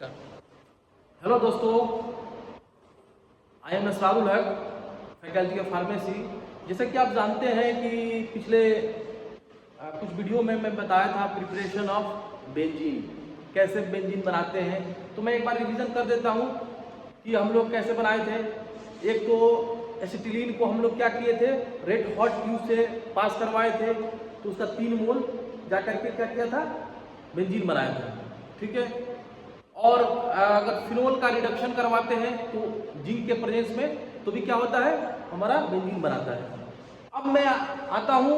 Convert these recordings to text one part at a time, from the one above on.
Hello दोस्तों, I am नसरारुल हक, faculty of pharmacy. जैसा कि आप जानते हैं कि पिछले कुछ वीडियो में मैं बताया था प्रिपरेशन ऑफ बेंजीन, कैसे बेंजीन बनाते हैं। तो मैं एक बार रिवीजन कर देता हूँ कि हम लोग कैसे बनाए थे। एक तो एसिटिलीन को हम लोग क्या किए थे, रेड हॉट ट्यूब से पास करवाए थे, तो उसका 3 मोल जा करके क्या किया था, बेंजीन बनाया था। ठीक है। और अगर फिनोल का रिडक्शन करवाते हैं तो जिंक के प्रेजेंस में, तो भी क्या होता है, हमारा बेंजीन बनाता है। अब मैं आता हूं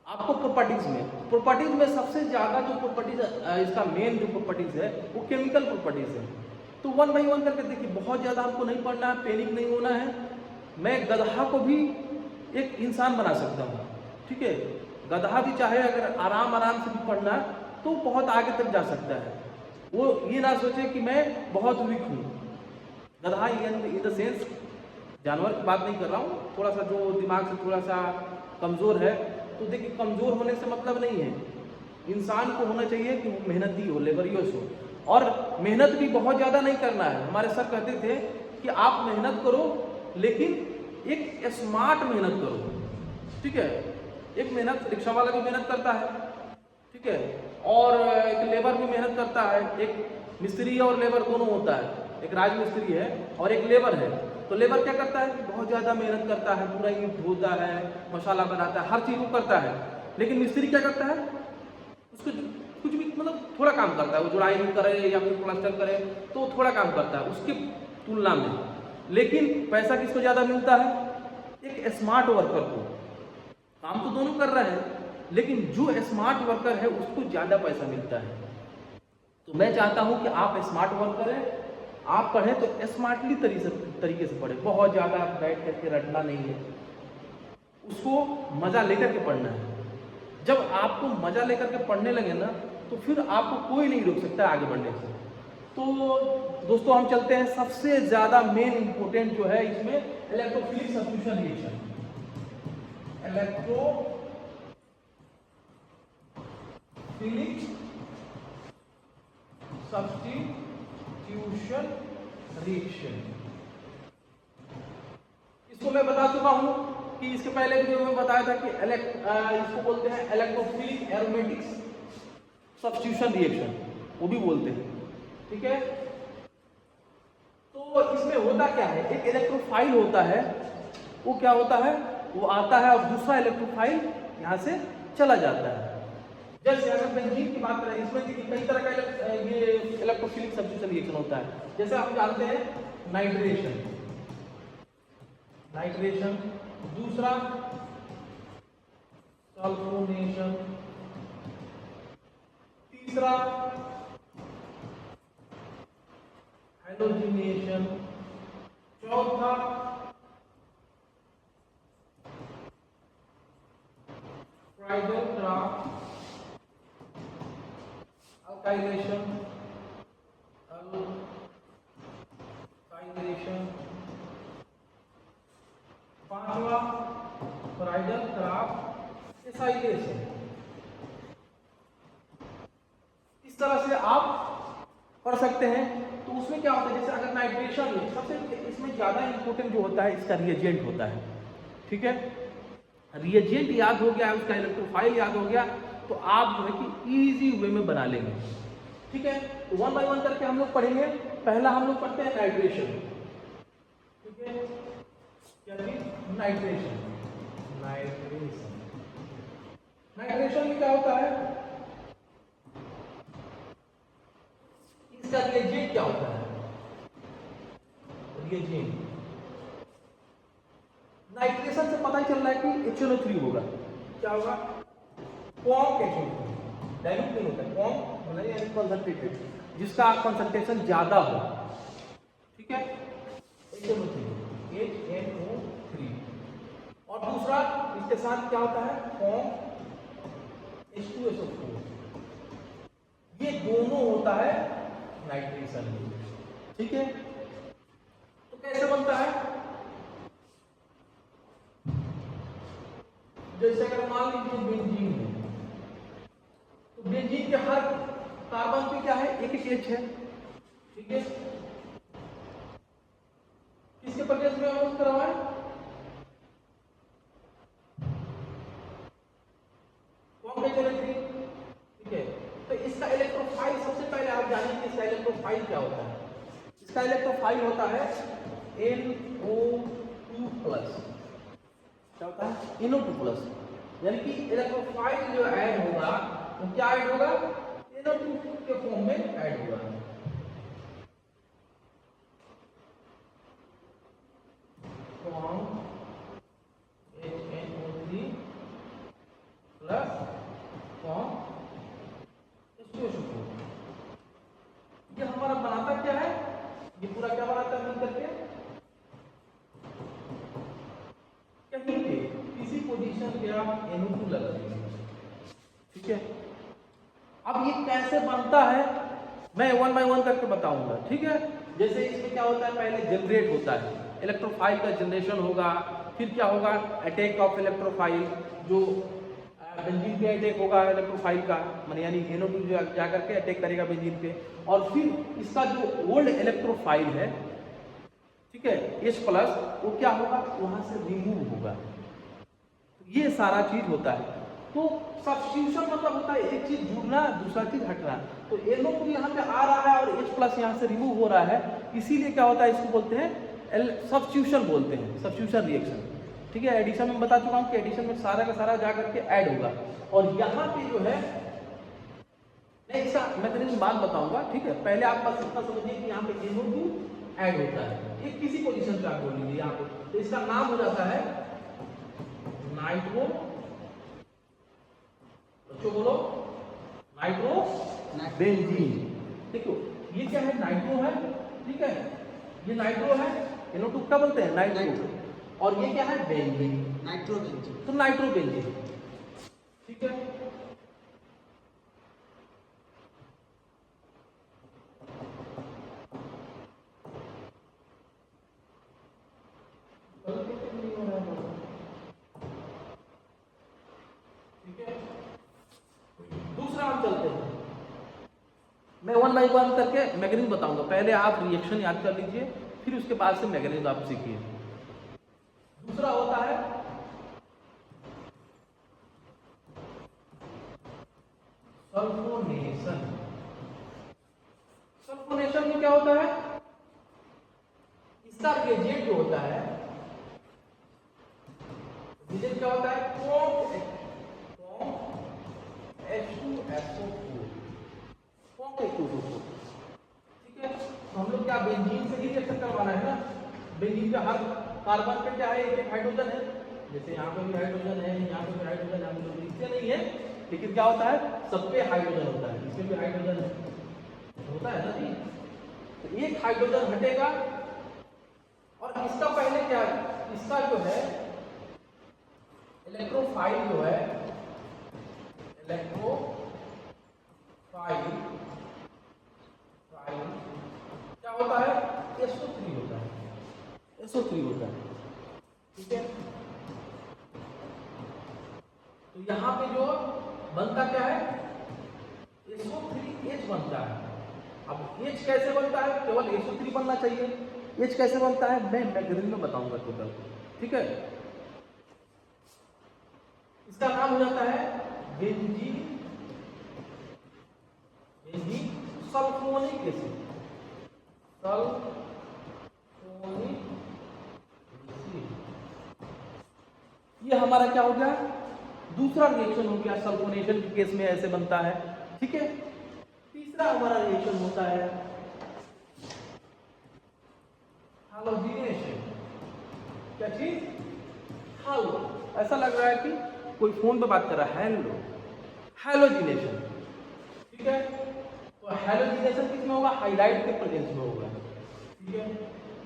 आपको प्रॉपर्टीज में। प्रॉपर्टीज में सबसे ज्यादा जो प्रॉपर्टीज, इसका मेन जो प्रॉपर्टीज है वो केमिकल प्रॉपर्टीज है। तो वन बाई वन करके देखिए, बहुत ज्यादा हमको नहीं पढ़ना है, पैनिक नहीं होना है। मैं गधा को भी एक इंसान बना सकता हूँ। ठीक है, गधा भी चाहे अगर आराम आराम से भी पढ़ना है तो बहुत आगे तक जा सकता है। वो ये ना सोचे कि मैं बहुत वीक हूँ। गधा इन द सेंस जानवर की बात नहीं कर रहा हूँ, थोड़ा सा जो दिमाग से थोड़ा सा कमज़ोर है। तो देखिए, कमज़ोर होने से मतलब नहीं है, इंसान को होना चाहिए कि वो मेहनती हो, लेबरियस हो। और मेहनत भी बहुत ज़्यादा नहीं करना है। हमारे सर कहते थे कि आप मेहनत करो लेकिन एक स्मार्ट मेहनत करो। ठीक है, एक मेहनत रिक्शा वाला भी मेहनत करता है, ठीक है, और एक लेबर भी मेहनत करता है। एक मिस्त्री और लेबर दोनों होता है, एक राजमिस्त्री है और एक लेबर है। तो लेबर क्या करता है, बहुत ज़्यादा मेहनत करता है, पूरा ईंट ढोता है, मसाला बनाता है, हर चीज़ वो करता है। लेकिन मिस्त्री क्या करता है, उसको कुछ भी मतलब थोड़ा काम करता है, वो जुड़ाई भी करे या फिर प्लास्टर करे तो थोड़ा काम करता है उसकी तुलना में। लेकिन पैसा किसको ज़्यादा मिलता है, एक स्मार्ट वर्कर को। काम तो दोनों कर रहे हैं लेकिन जो स्मार्ट वर्कर है उसको ज़्यादा पैसा मिलता है। तो मैं चाहता हूं कि आप स्मार्ट वर्क करें, आप पढ़ें तो स्मार्टली तरीके से पढ़ें। बहुत ज़्यादा बैठ करके रटना नहीं है, उसको मज़ा लेकर के पढ़ना है। जब आपको मज़ा लेकर के पढ़ने लगे ना, तो फिर आपको कोई नहीं रोक सकता आगे बढ़ने से। तो दोस्तों, हम चलते हैं सबसे ज़्यादा मेन इंपॉर्टेंट जो है इसमें, electrophilic substitution reaction. Electrophilic substitution reaction, इसको मैं बता चुका हूं कि इसके पहले वीडियो में बताया था कि इसको बोलते हैं इलेक्ट्रोफिलिक एरोमेटिक्स सब्स्टिट्यूशन रिएक्शन, वो भी बोलते हैं। ठीक है, तो इसमें होता क्या है, एक इलेक्ट्रोफाइल होता है, वो क्या होता है, वो आता है और दूसरा इलेक्ट्रोफाइल यहां से चला जाता है। जैसे अगर बेंजीन की बात करें, इसमें कई तरह का ये इलेक्ट्रोफिलिक सब्स्टिट्यूशन रिएक्शन होता है। जैसे आप जानते हैं नाइट्रेशन, दूसरा सल्फोनेशन, तीसरा हाइड्रोजनेशन, चौथा फ्राइडल क्राफ्ट अल्काइलेशन, पांचवा फ्राइडल क्राफ्ट एसाइलेशन। इस तरह से आप पढ़ सकते हैं। तो उसमें क्या होता है, जैसे अगर नाइट्रेशन में सबसे इसमें ज्यादा इंपॉर्टेंट जो होता है इसका रिएजेंट होता है। ठीक है, रिएजेंट याद हो गया, उसका इलेक्ट्रोफाइल याद हो गया, तो आप जो है कि इजी वे में बना लेंगे। ठीक है, तो वन बाय वन करके हम लोग पढ़ेंगे। पहला हम लोग पढ़ते हैं नाइट्रेशन। ठीक है, क्या चीज, नाइट्रेशन में क्या होता है, इसका रिएजेंट क्या होता है। रिएजेंट नाइट्रेशन से पता ही चल रहा है कि HNO3 होगा। क्या होगा, कॉन्क HNO3, डाइल्यूट नहीं होता, कॉन्क मतलब यानी कंसंट्रेटेड, जिसका कंसंट्रेशन ज्यादा हो। ठीक है, HNO3। और दूसरा इसके साथ क्या होता है, कॉन्क H2SO4। ये दोनों होता है नाइट्रेशन। ठीक है, तो कैसे बनता है, जैसे अगर मान लीजिए बेंजीन है, तो बेंजीन के हर कार्बन पे क्या है, एक H है, ठीक है। किसके प्रेजेंस में यूज करा हुआ है, कौन पे चले थी, ठीक है। तो इसका इलेक्ट्रोफाइल सबसे पहले आप जानिए कि इसका इलेक्ट्रोफाइल क्या होता है। इसका इलेक्ट्रोफाइल होता है NO2 प्लस। क्या होता है, NO2 प्लस, यानी कि इलेक्ट्रोफाइल जो ऐड होगा वो क्या ऐड होगा, NO2 के फॉर्म में ऐड होगा। HNO3 plus form H2SO4। ये हमारा बनाता क्या है, ये पूरा क्या बनाता है मिल करके, कहीं पे किसी पोजीशन पे आप NO2 लगा देंगे, ठीक है। अब ये कैसे बनता है मैं 1 बाय 1 करके बताऊंगा, ठीक है। जैसे इसमें क्या होता है, पहले जनरेट होता है, इलेक्ट्रोफाइल का जनरेशन होगा, फिर क्या होगा, अटैक ऑफ इलेक्ट्रोफाइल, जो बेंजीन पे अटैक होगा इलेक्ट्रोफाइल का, माने यानी NO2 जो जा करके अटैक करेगा बेंजीन पे, और फिर इसका जो ओल्ड इलेक्ट्रोफाइल है, ठीक है, H प्लस, वो क्या होगा, वहां से रिमूव होगा। ये सारा चीज होता है। तो सब्स्टिट्यूशन मतलब होता है एक चीज जुड़ना, दूसरा चीज हटना। तो NO2 यहाँ पे आ रहा है और H प्लस यहाँ से रिमूव हो रहा है, इसीलिए क्या होता है, इसको बोलते हैं सब्स्टिट्यूशन बोलते हैं, सब्स्टिट्यूशन रिएक्शन, ठीक है। एडिशन में बता चुका हूँ कि एडिशन में सारा का सारा जा करके ऐड होगा, और यहाँ पे जो है मैं इसका मैकेनिज्म बाद बताऊंगा, ठीक है। पहले आप बस इतना समझिए कि यहाँ पे NO2 ऐड होता है, ये किसी पोजीशन पे आप बोल लीजिए यहाँ पे, तो इसका नाम हो जाता है नाइट्रो, बच्चों बोलो नाइट्रो बेंजीन। देखो ये क्या है, नाइट्रो है, ठीक है, ये नाइट्रो है, NO2 क्या बोलते हैं, नाइट्रो, और ये क्या है, बेंजीन, नाइट्रो बेंजीन, तो नाइट्रो बेंजीन, ठीक है। दूसरा हम चलते हैं, मैं 1 बाय 1 करके मैकेनिज्म बताऊंगा, पहले आप रिएक्शन याद कर लीजिए, फिर उसके बाद से मैकेनिज्म आप सीखिए। दूसरा होता है सल्फोनेशन। सल्फोनेशन में क्या होता है, इसका रिएजेंट जो होता है, रिएजेंट क्या होता है, H2SO4, ठीक है। तो हम लोग क्या बेंजीन से ही रिएक्शन करवाना है ना, बेंजीन का हर कार्बन पे क्या है, एक हाइड्रोजन है, जैसे यहाँ पे भी हाइड्रोजन है, यहाँ पे भी हाइड्रोजन है, हम लोग लिखते नहीं है, लेकिन क्या होता है, सब पे हाइड्रोजन होता है, इसमें भी हाइड्रोजन होता है ना जी। तो एक हाइड्रोजन हटेगा, और इसका पहले क्या है, इसका जो है इलेक्ट्रोफाइल जो है, इलेक्ट्रोफाइल क्या होता है, SO3 होता है, SO3 होता है, ठीक है। तो यहाँ पे जो बनता क्या है, SO3H बनता है। अब H कैसे बनता है, केवल SO3 बनना चाहिए, H कैसे बनता है मैं मैकेनिज्म में बताऊंगा टोटल, ठीक है। इसका नाम हो जाता है benzene sulphonic acid, sulphonic acid. ये हमारा क्या हो गया, दूसरा रिएक्शन हो गया, सल्फोनेशन के केस में ऐसे बनता है, ठीक है। तीसरा हमारा रिएक्शन होता है हैलोजिनेशन। क्या चीज, हेलो, ऐसा लग रहा है कि कोई फोन पे बात कर रहा है, हेलो, हैलोजिनेशन, ठीक है। तो हैलोजिनेशन किसमें होगा, हाइड्राइड के प्रेजेंस में होगा, ठीक है।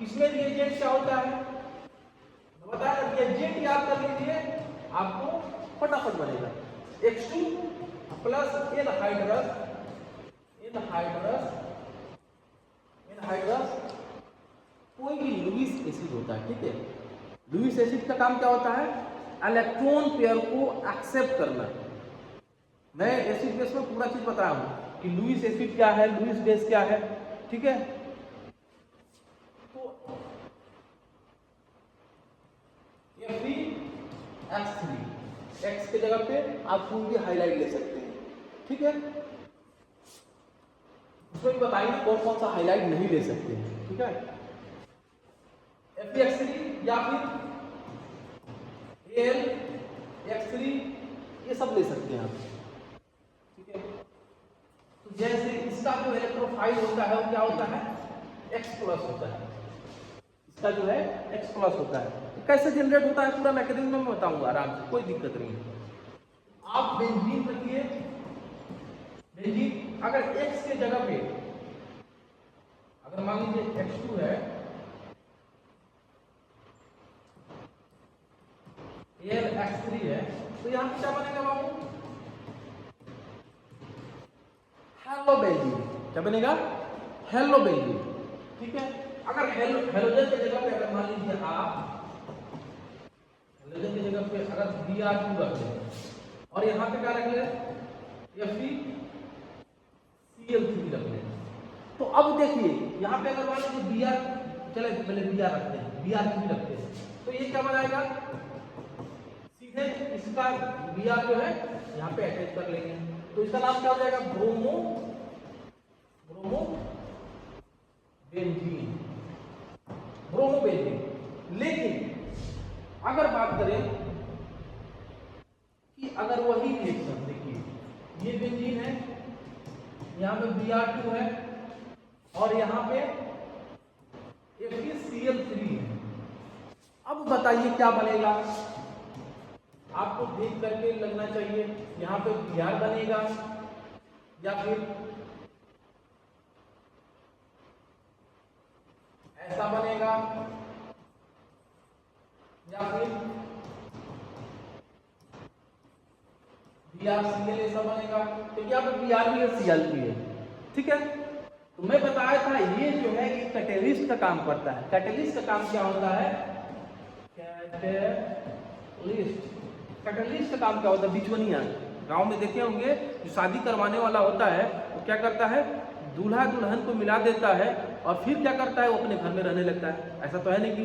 इसमें रिएजेंट क्या होता है बताया, रिएजेंट याद कर लीजिए, आपको फटाफट बनेगा, H2 प्लस एनहाइड्रस, कोई भी लुईस एसिड होता है, ठीक है। लुईस एसिड का काम क्या होता है, इलेक्ट्रॉन पेयर को एक्सेप्ट करना। मैं एसिड बेस में पूरा चीज बता रहा हूँ, कि लुईस एसिड क्या है, लुईस बेस क्या है, ठीक है। तो Fe(X3) X के जगह पे आप कोई भी हाईलाइट ले सकते हैं, ठीक है। उसमें भी बताएंगे कौन कौन सा हाईलाइट नहीं ले सकते हैं, ठीक है। Fe(X3) या फिर Al(X3) ये सब ले सकते हैं आप, ठीक है। तो जैसे इसका जो इलेक्ट्रोफाइल होता है वो क्या होता है, X+ होता है, इसका जो है X+ होता है। तो कैसे जनरेट होता है पूरा मैकेनिज्म में बताऊंगा आराम से, कोई दिक्कत नहीं है। आप बेंजीन रखिए, बेंजीन अगर X के जगह पे अगर मान लीजिए X2 है, Al(X3) है, तो यहां पे क्या बनेगा बाबू, हेलोबेंजीन। क्या बनेगा, हेलोबेंजीन, ठीक है। अगर हेलोजन की जगह पे अगर मान लीजिए आप हेलोजन की जगह पे अगर Br2 रख लें और यहाँ पे क्या रख लें, FeCl3 रख लें, तो अब देखिए यहाँ पे अगर मान लीजिए Br, चले पहले Br रखते हैं, Br3 रखते हैं, तो ये क्या बनाएगा, सीधे इसका Br जो है यहाँ पे अटैच कर लेंगे, तो इसका नाम क्या हो जाएगा, ब्रोमोबेंजीन। लेकिन अगर बात करें कि अगर वही रिएक्शन, देखिए ये बेंजीन है, यहाँ पे Br2 है और यहाँ पे FeCl3 है। अब बताइए क्या बनेगा, आपको देख करके लगना चाहिए यहाँ पे Br बनेगा या फिर ऐसा बनेगा या फिर BrCl ऐसा बनेगा, क्योंकि यहाँ पे Br भी है, Cl भी है, ठीक है। तो मैं बताया था ये जो है ये कैटेलिस्ट का काम करता है। कैटेलिस्ट का काम क्या होता है, कैटेलिस्ट का काम क्या होता है, बिचवनिया। गांव में देखे होंगे जो शादी करवाने वाला होता है वो क्या करता है, दूल्हा दुल्हन को मिला देता है और फिर क्या करता है, वो अपने घर में रहने लगता है। ऐसा तो है नहीं कि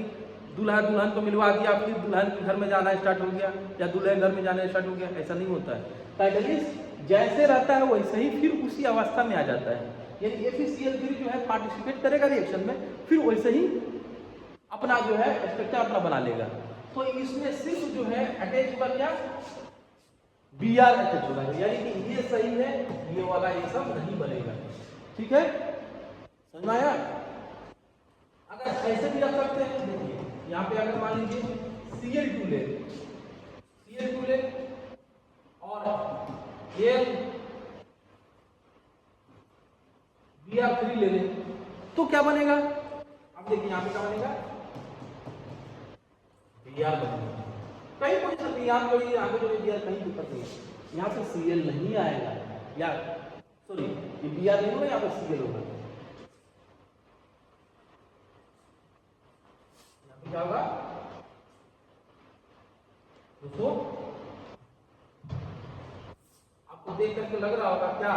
दूल्हा दुल्हन को मिलवा दिया फिर दुल्हन के घर में जाना स्टार्ट हो गया या दूल्हे घर में जाना स्टार्ट हो गया, ऐसा नहीं होता है। कैटेलिस्ट जैसे रहता है वैसे ही फिर उसी अवस्था में आ जाता है, यानी FeCl3 जो है पार्टिसिपेट करेगा रिएक्शन में, फिर वैसे ही अपना जो है स्ट्रक्चर अपना बना लेगा। तो इसमें सिर्फ जो है अटैच होगा क्या, Br अटैच होगा, यानी कि ये सही है, ये वाला ये सब नहीं बनेगा, ठीक है, समझ में आया। अगर ऐसे भी रख सकते हैं, देखिए यहाँ पे अगर मान लीजिए Cl2 ले और Br3 ले लें, तो क्या बनेगा, अब देखिए यहाँ पे क्या बनेगा, Br बनेगा। कहीं कोई सा Br जोड़िए, आगे जोड़िए Br, कहीं दिक्कत नहीं है। यहाँ पे Cl नहीं आएगा, या सॉरी ये Br नहीं होगा, यहाँ पे Cl होगा। यहाँ पे क्या होगा दोस्तों, आपको देख करके लग रहा होगा क्या,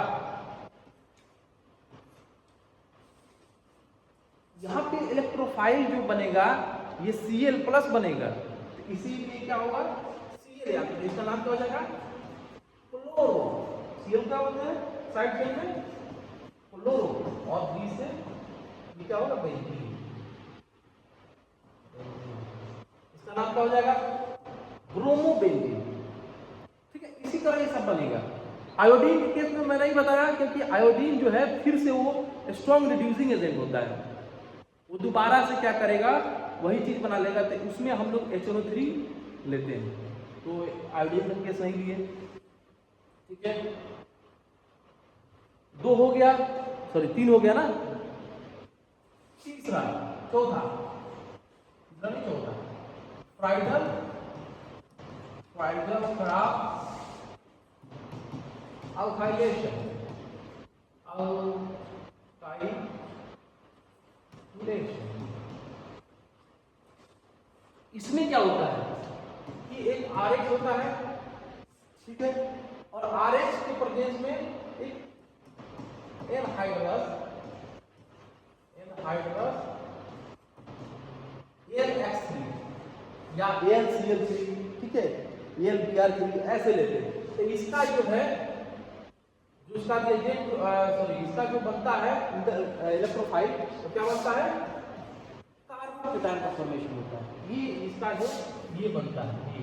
यहाँ पे इलेक्ट्रोफाइल जो बनेगा ये Cl+ बनेगा, तो इसीलिए क्या होगा, Cl, या फिर इसका नाम क्या हो जाएगा, क्लोरो। Cl क्या होता है साइड चेन में, क्लोरो, और B से ये क्या होगा, बेंजीन। इसका नाम क्या हो जाएगा, ब्रोमोबेंजीन, ठीक है। इसी तरह ये सब बनेगा। आयोडीन के केस में मैंने नहीं बताया, क्योंकि आयोडीन जो है फिर से वो स्ट्रॉन्ग रिड्यूसिंग एजेंट होता है, वो दोबारा से क्या करेगा, वही चीज बना लेगा, तो उसमें हम लोग HNO3 लेते हैं, तो आयोडीन का केस नहीं लिए, ठीक है। 2 हो गया, सॉरी 3 हो गया ना, तीसरा चौथा फ्राइडल खराब अल्काइलेशन, इसमें क्या होता है कि एक RH होता है, ठीक है, और RH के प्रेजेंस में एक एनहाइड्रस NX3 या AlCl3, ठीक है, AlBr3 ऐसे लेते हैं। तो इसका जो है इसका जो बनता है इलेक्ट्रोफाइल, तो क्या बनता है, कार्बोकेटायन का फॉर्मेशन होता है। ये इसका जो ये बनता है, ये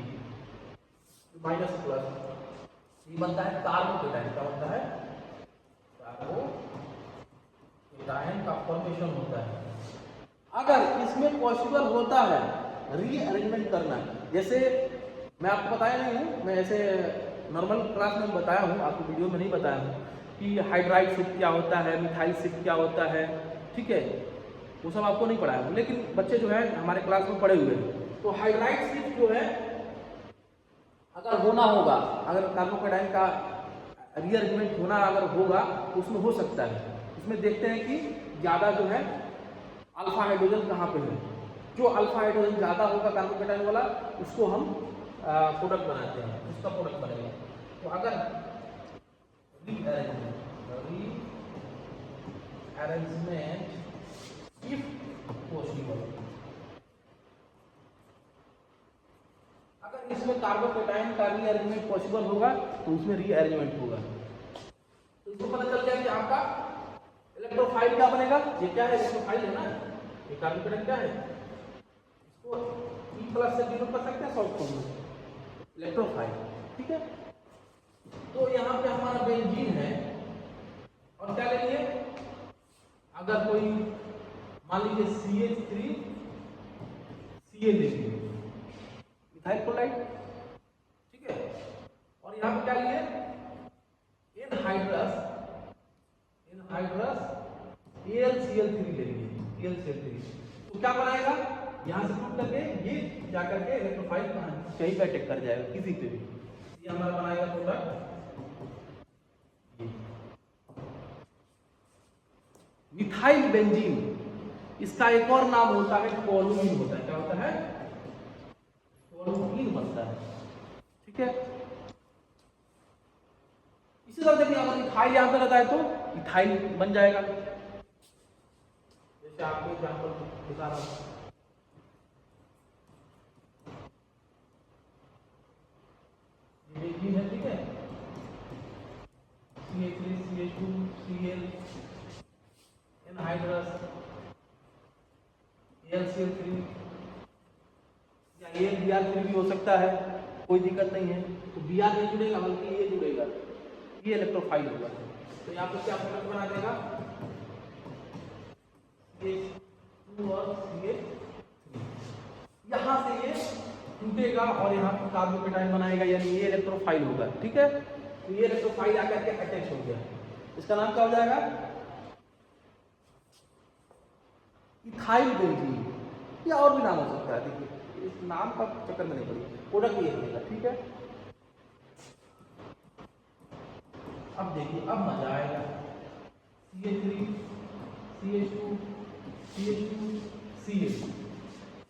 माइनस प्लस, ये बनता है कार्बोकेटायन। क्या बनता है, कार्बोकेटायन का फॉर्मेशन होता है। अगर इसमें पॉसिबल होता है रीअरेंजमेंट करना, जैसे मैं आपको बताया नहीं हूँ, मैं ऐसे नॉर्मल क्लास में बताया हूँ, आपको वीडियो में नहीं बताया हूँ कि हाइड्राइड शिफ्ट क्या होता है, मिथाइल शिफ्ट क्या होता है, ठीक है, वो सब आपको नहीं पढ़ाया हूँ, लेकिन बच्चे जो है हमारे क्लास में पढ़े हुए हैं। तो हाइड्राइड शिफ्ट जो है अगर होना होगा, अगर कार्बोकेटायन का रीअरेंजमेंट होना अगर होगा तो उसमें हो सकता है। उसमें देखते हैं कि ज़्यादा जो है अल्फा हाइड्रोजन कहाँ पे है, जो अल्फा हाइड्रोजन ज़्यादा होगा कार्बोकेटायन वाला, उसको हम प्रोडक्ट बनाते हैं, उसका प्रोडक्ट बनेगा। तो अगर रीअरेंजमेंट इफ पॉसिबल, अगर इसमें कार्बोकेटायन का रीअरेंजमेंट पॉसिबल होगा तो उसमें रीअरेंजमेंट होगा। तो इसको पता चल गया कि आपका इलेक्ट्रोफाइल क्या बनेगा। ये क्या है, इलेक्ट्रोफाइल है ना, ये कार्बोकेटायन क्या है, इसको E+ से डिनोट कर सकते हैं शॉर्ट फॉर्म में, इलेक्ट्रोफाइल, ठीक है। तो यहाँ पे हमारा बेंजीन है, और क्या लेंगे, अगर कोई मान लीजिए CH3 Cl लेंगे, मिथाइल क्लोराइड, ठीक है, और यहाँ पे क्या लिए, एनहाइड्रस AlCl3 लेंगे, AlCl3, तो क्या बनाएगा, यहाँ से टूट करके ये जा करके इलेक्ट्रोफाइल कहीं पे अटैक कर जाएगा, किसी पे भी। ये हमारा बनाएगा प्रोडक्ट मिथाइल बेंजीन। इसका एक और नाम होता है टोलुइन होता है। क्या होता है, टोलुइन बनता है, ठीक है। इसी तरह देखिए अगर इथाइल यहां पे रहता है तो इथाइल बन जाएगा, जैसे आपको एग्जांपल दिखा रहा हूं, बेंजीन है, ठीक है, CH3 CH2 Cl, anhydrous AlCl3 या AlBr3 भी हो सकता है, कोई दिक्कत नहीं है। तो Br नहीं जुड़ेगा बल्कि ये जुड़ेगा, ये इलेक्ट्रोफाइल होगा। तो यहाँ पे क्या प्रोडक्ट बना देगा, CH2 और CH3, यहाँ से ये टूटेगा और यहाँ पे कार्बोकेटायन बनाएगा, यानी ये इलेक्ट्रोफाइल होगा, ठीक है। तो ये इलेक्ट्रोफाइल आकर के अटैच हो गया, इसका नाम क्या हो जाएगा, इथाइल बेंजीन, या और भी नाम हो सकता है, देखिए इस नाम का चक्कर में नहीं पड़ेगा, प्रोडक्ट ये बनेगा, ठीक है। अब देखिए अब मजा आएगा, CH3 CH2 CH2 Cl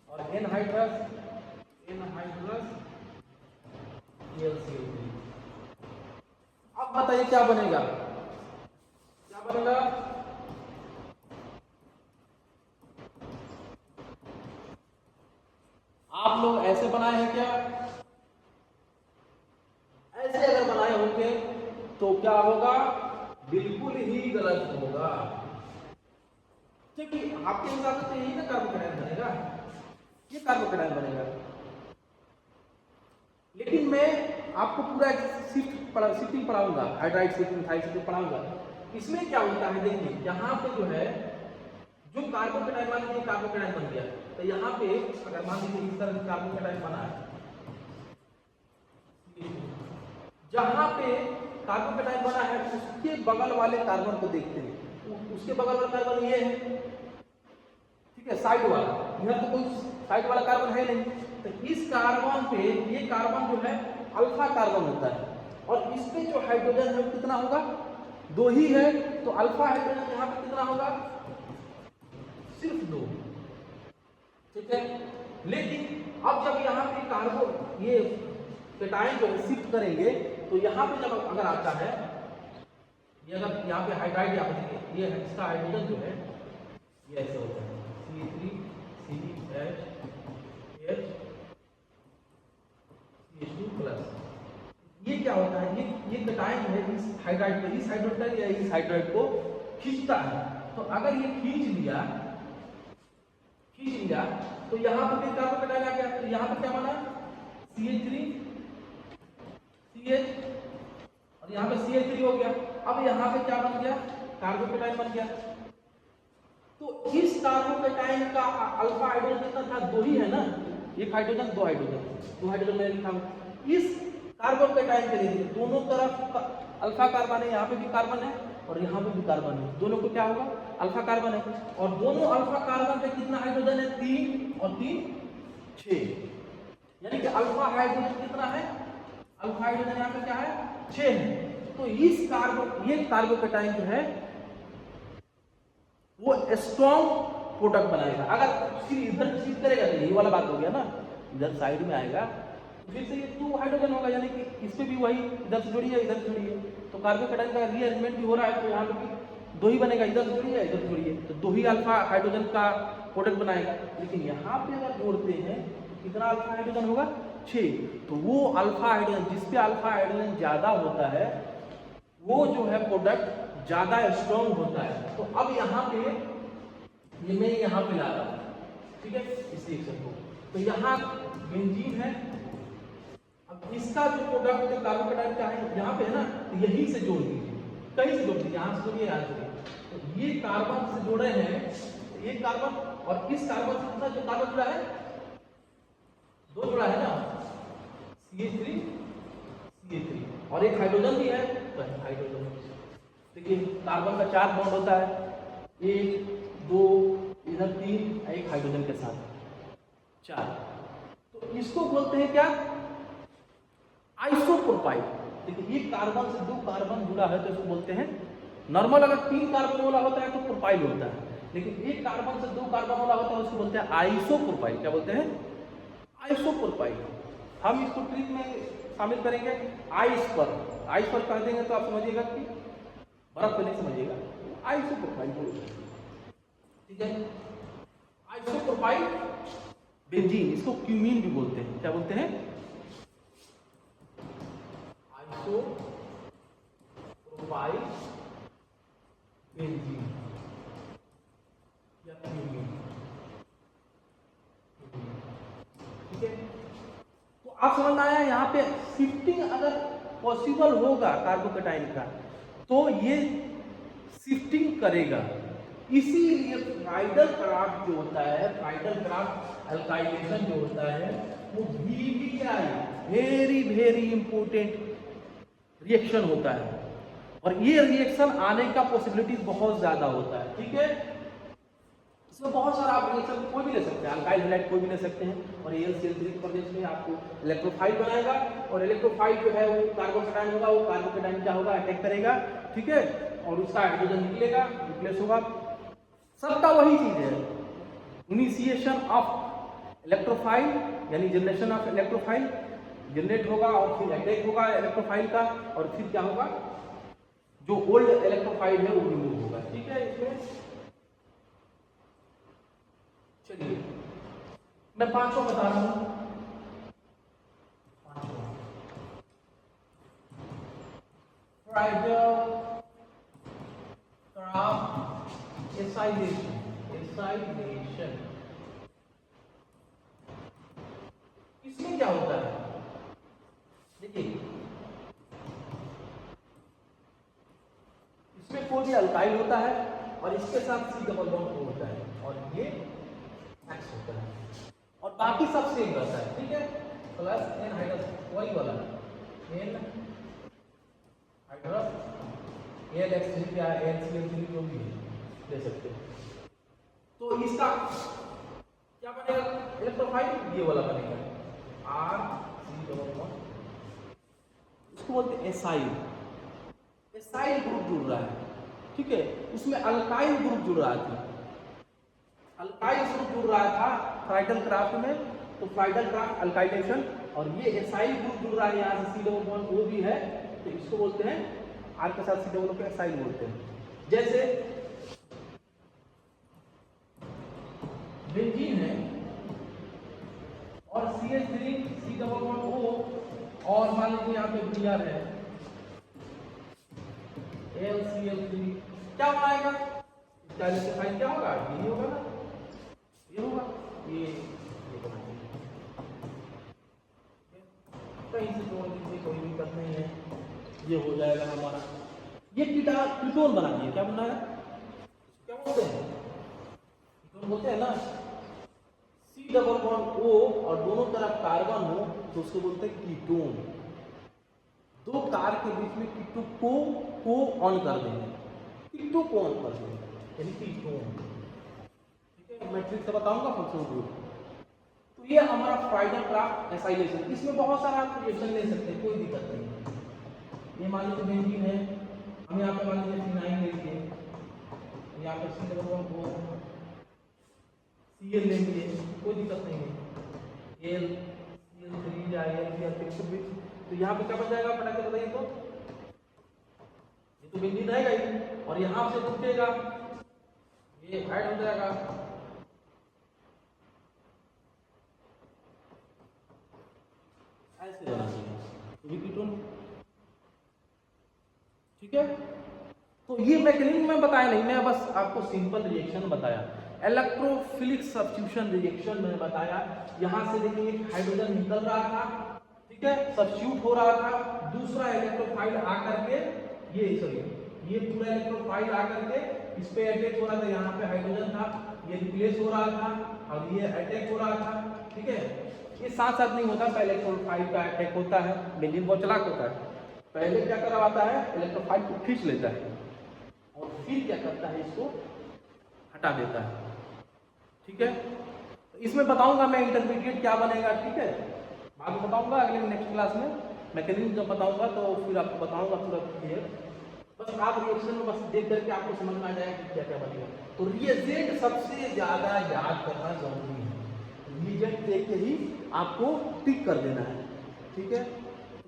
और एनहाइड्रस AlCl3। अब बताइए क्या बनेगा, क्या बनेगा, आप लोग ऐसे बनाए हैं क्या, ऐसे अगर बनाए होंगे तो क्या होगा, बिल्कुल ही गलत होगा, क्योंकि आपके हिसाब से यही ना कार्बोकेटायन बनेगा, ये कार्बोकेटायन बनेगा। लेकिन मैं आपको पूरा शिफ्टिंग पढ़ाऊंगा, हाइड्राइड शिफ्ट मिथाइल शिफ्ट पढ़ाऊंगा। इसमें क्या होता है, देखिए यहाँ पे जो है जो कार्बोकेटायन, मान लीजिए कार्बोकेटायन बन गया, तो यहाँ पे अगर मान लीजिए इस तरह कार्बोकेटायन बना है, जहां पे कार्बोकेटायन बना है उसके बगल वाले कार्बन को देखते हैं, उसके बगल वाला कार्बन ये है, ठीक है, साइड वाला, इधर तो कोई साइड वाला कार्बन है नहीं, तो इस कार्बन पे ये कार्बन जो है अल्फा कार्बन होता है, और इस पे जो हाइड्रोजन है कितना होगा, 2 ही है, तो अल्फा हाइड्रोजन यहाँ पे कितना होगा, सिर्फ 2, ठीक है। लेकिन अब जब यहाँ पे कार्बन ये केटायन जो शिफ्ट करेंगे, तो यहाँ पे जब अगर आता है ये अगर यहाँ पे हाइड्राइड यहाँ पे देखिए, ये इसका हाइड्रोजन जो है ये ऐसे होता है C3CHH ये क्या होता है, ये कटायन है इस हाइड्राइड को, इस हाइड्रोजन या इस हाइड्राइड को खींचता है। तो अगर ये खींच लिया तो यहाँ पर क्या कटायन आ गया, तो यहाँ पर क्या बना CH3CH और यहाँ पे CH3 हो गया। अब यहाँ पे क्या बन गया, कार्बोकेटाइन बन गया। तो इस कार्बोकेटाइन का अल्फा हाइड्रोजन कितना था, 2 ही है ना, एक हाइड्रोजन 2 हाइड्रोजन मैंने लिखा। इस कार्बोकेटाइन के लिए दोनों तरफ अल्फा कार्बन है, यहाँ पे भी कार्बन है और यहाँ पे भी कार्बन है, दोनों को क्या होगा अल्फा कार्बन है। और दोनों अल्फा कार्बन पे कितना हाइड्रोजन है, 3 और 3 6, यानी कि अल्फा हाइड्रोजन कितना है, अल्फा हाइड्रोजन यहाँ पे क्या है 6 है। तो इस ये कार्बोकेटाइन जो है वो स्ट्रॉन्ग प्रोडक्ट बनाएगा। अगर इधर शिफ्ट करेगा तो ये वाला बात हो गया ना, इधर साइड में आएगा तो फिर से ये 2 हाइड्रोजन होगा, यानी कि इस पे भी वही इधर से जोड़िए इधर से जोड़िए, तो कार्बोकेटाइन का रीअरेंजमेंट भी हो रहा है। तो यहाँ पे 2 ही बनेगा, इधर से जोड़िए इधर से जोड़िए, तो 2 ही अल्फा हाइड्रोजन का प्रोडक्ट बनाएगा। लेकिन यहाँ पे अगर जोड़ते हैं तो कितना अल्फा हाइड्रोजन होगा 6। तो वो अल्फा हाइड्रोजन जिसपे अल्फा हाइड्रोजन ज्यादा होता है वो जो है प्रोडक्ट ज्यादा स्ट्रॉन्ग होता है। तो अब यहाँ पे ये मैं यहाँ पे ला रहा हूँ, ठीक है, इस रिएक्शन को। तो यहाँ बेंजीन है, अब इसका जो प्रोडक्ट कार्बोकेटाइन का है यहाँ पे है ना, तो यहीं से जोड़ दीजिए, कहीं से जोड़ दीजिए, यहाँ से जोड़िए यहाँ से। तो ये कार्बन से जोड़े हैं, ये कार्बन और इस कार्बन से जो कार्बन जुड़ा है 2 जुड़ा है ना, CH3 और एक हाइड्रोजन भी है, तो हाइड्रोजन देखिए कार्बन का 4 बॉन्ड होता है, 1 2 इधर 3, एक हाइड्रोजन के साथ 4। तो इसको बोलते हैं क्या, आइसोप्रोपाइल। देखिए ये कार्बन से 2 कार्बन जुड़ा है तो इसको बोलते हैं नॉर्मल। अगर 3 कार्बन वाला होता है तो प्रोपाइल होता है, लेकिन एक कार्बन से 2 कार्बन वाला होता है उसको बोलते हैं आइसोप्रोपाइल। क्या बोलते हैं, आइसोप्रोपाइल। हम इसको ट्रिक में शामिल करेंगे आइस पर कर देंगे तो आप समझिएगा कि बर्फ पे नहीं समझिएगा, आइसोप्रोपाइल बोलते हैं, ठीक है। आइसोप्रोपाइल बेंजीन, इसको क्यूमीन भी बोलते हैं। क्या बोलते हैं, आइसोप्रोपाइल बेंजीन या क्यूमीन, ठीक है। तो आप समझ में आया, यहाँ पे शिफ्टिंग अगर पॉसिबल होगा कार्बोकेटाइन का तो ये शिफ्टिंग करेगा। इसीलिए फ्राइडल क्राफ्ट जो होता है, फ्राइडल क्राफ्ट अल्काइलेशन जो होता है वो VBI वेरी इंपोर्टेंट रिएक्शन होता है, और ये रिएक्शन आने का पॉसिबिलिटीज बहुत ज्यादा होता है, ठीक है। इसमें बहुत सारा आप रिएक्शन कोई भी ले सकते हैं, अल्काइल हैलाइड कोई भी ले सकते हैं, और AlCl3 प्रदेश में आपको इलेक्ट्रोफाइल बनाएगा, और इलेक्ट्रोफाइल जो है वो कार्बोकेटाइन होगा, वो कार्बोकेटाइन क्या होगा अटैक करेगा, ठीक है, और उसका हाइड्रोजन निकलेगा, रिप्लेस होगा। सबका वही चीज है, इनिशिएशन ऑफ इलेक्ट्रोफाइल यानी जनरेशन ऑफ इलेक्ट्रोफाइल जनरेट होगा, और फिर अटैक होगा इलेक्ट्रोफाइल का, और फिर क्या होगा जो ओल्ड इलेक्ट्रोफाइल है वो रिमूव होगा, ठीक है। इसमें चलिए मैं 5 बता रहा हूं, 5 फ्राइडल क्राफ्ट एसाइलेशन। इसमें क्या होता है, देखिए इसमें कोई भी अल्काइल होता है और इसके साथ C डबल बॉन्ड होता है, और ये एक्स होता है, और बाकी सब सेम रहता है, ठीक है। प्लस N हाइड्रोजन वही वाला N हाइड्रोजन AlX3 या AlCl3 जो भी ले सकते हैं। तो इसका क्या बनेगा, इलेक्ट्रोफाइल ये वाला बनेगा RC डबल बॉन्ड, इसको बोलते हैं एसाइल ग्रुप जुड़ रहा है, ठीक है। उसमें अल्काइल ग्रुप जुड़ रहा था, अल्काइल ग्रुप जुड़ रहा था फ्राइडल क्राफ्ट में, तो फ्राइडल क्राफ्ट अल्काइलेशन, और ये एसाइल ग्रुप जुड़ रहा है यहाँ से C डबल बॉन्ड वो भी है, तो इसको बोलते हैं आर के साथ सी डबल ओ को एसाइल बोलते हैं। जैसे बेंजीन है और CH3 सी डबल बॉन्ड O और मान लीजिए यहाँ पे Br है LCl3, क्या बनाएगा? इसका इलेक्ट्रोफाइल क्या होगा? ये होगा ना, ये होगा, ये बनाएंगे। कहीं से जोड़ दीजिए, कोई दिक्कत नहीं है, ये हो जाएगा हमारा। ये कीटोन बना दिए, क्या बना है? क्या बोलते हैं? कीटोन बोलते हैं ना। सी डबल बॉन्ड O और दोनों तरफ कार्बन हो तो उसको बोलते हैं कीटोन। दो कार के बीच में कीटो को ऑन कर देंगे, कीटो को ऑन कर देंगे, यानी कीटोन। ठीक है, मैट्रिक्स से बताऊंगा फंक्शनल ग्रुप। तो ये हमारा फ्राइडल क्राफ्ट एसाइलेशन। इसमें बहुत सारा आप रिएक्शन ले सकते हैं, कोई दिक्कत नहीं। ये मान लीजिए बेंजीन है, हम यहाँ पे मान लीजिए फिनाइल ले लिए, यहाँ पे C double bond O Cl ले लिए, कोई दिक्कत नहीं है। CL3 जाएगा, तो यहाँ पे क्या बन जाएगा फटाक से बताइए तो? ये तो बेंजीन रहेगा ही और यहाँ से टूटेगा, ये ऐड हो जाएगा। ऐसे बना चाहिए कीटोन। ठीक है, तो ये मैकेनिज्म में बताया नहीं, मैं बस आपको सिंपल रिएक्शन बताया। इलेक्ट्रोफिलिक सब्स्टिट्यूशन रिएक्शन मैंने बताया। यहाँ से देखिए हाइड्रोजन निकल रहा था, ठीक है, सब्स्टिट्यूट हो रहा था, दूसरा इलेक्ट्रोफाइल आकर के ये पूरा इलेक्ट्रोफाइल आकर के इस पे अटैच हो रहा था, यहाँ पे हाइड्रोजन था, ये रिप्लेस हो रहा था और ये अटैक हो रहा था। ठीक है, ये साथ साथ नहीं होता, पहले इलेक्ट्रोफाइल का अटैक होता है। बेंजीन बहुत चालाक होता है, पहले क्या करवाता है, इलेक्ट्रोफाइल को खींच लेता है और फिर क्या करता है, इसको हटा देता है। ठीक है, तो इसमें बताऊंगा मैं इंटरमीडिएट क्या बनेगा। ठीक है, बाद में बताऊंगा अगले नेक्स्ट क्लास में मैकेनिज्म जब बताऊंगा तो फिर आपको बताऊंगा पूरा क्लियर। बस आप रिएक्शन में बस देख करके आपको समझ में आ जाएगा कि क्या क्या बनेगा। तो रिएजेंट सबसे ज्यादा याद करना जरूरी है, रिएजेंट देख के ही आपको टिक कर देना है। ठीक है,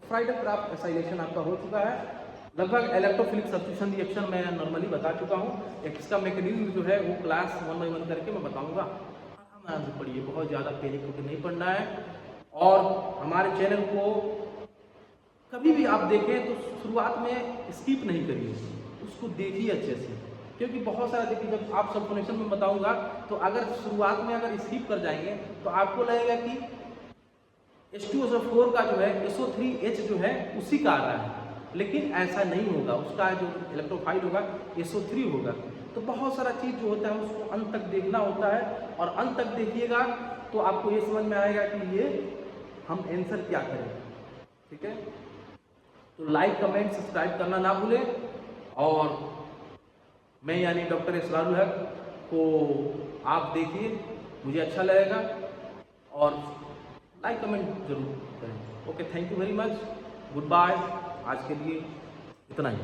फ्राइडल क्राफ्ट एसाइलेशन आपका हो चुका है। लगभग इलेक्ट्रोफिलिक सब्स्टिट्यूशन रिएक्शन मैं नॉर्मली बता चुका हूँ। इसका मैकेनिज्म जो है वो क्लास 1 बाय 1 करके मैं बताऊँगा। आराम से पढ़िए, बहुत ज़्यादा पैनिक होकर नहीं पढ़ना है। और हमारे चैनल को कभी भी आप देखें तो शुरुआत में स्किप नहीं करिए, उसको देखिए अच्छे से, क्योंकि बहुत सारा देखिए जब आप सब्फोनेशन में बताऊँगा तो अगर शुरुआत में अगर स्किप कर जाएंगे तो आपको लगेगा कि H2SO4 का जो है SO3H जो है उसी का आ रहा है, लेकिन ऐसा नहीं होगा। उसका जो इलेक्ट्रोफाइल होगा SO3 होगा। तो बहुत सारा चीज़ जो होता है उसको अंत तक देखना होता है, और अंत तक देखिएगा तो आपको ये समझ में आएगा कि ये हम आंसर क्या करें। ठीक है, तो लाइक कमेंट सब्सक्राइब करना ना भूलें। और मैं यानी डॉक्टर इसरारुल हक को आप देखिए, मुझे अच्छा लगेगा, और लाइक कमेंट जरूर करें। Okay, thank you very much, goodbye. आज के लिए इतना ही।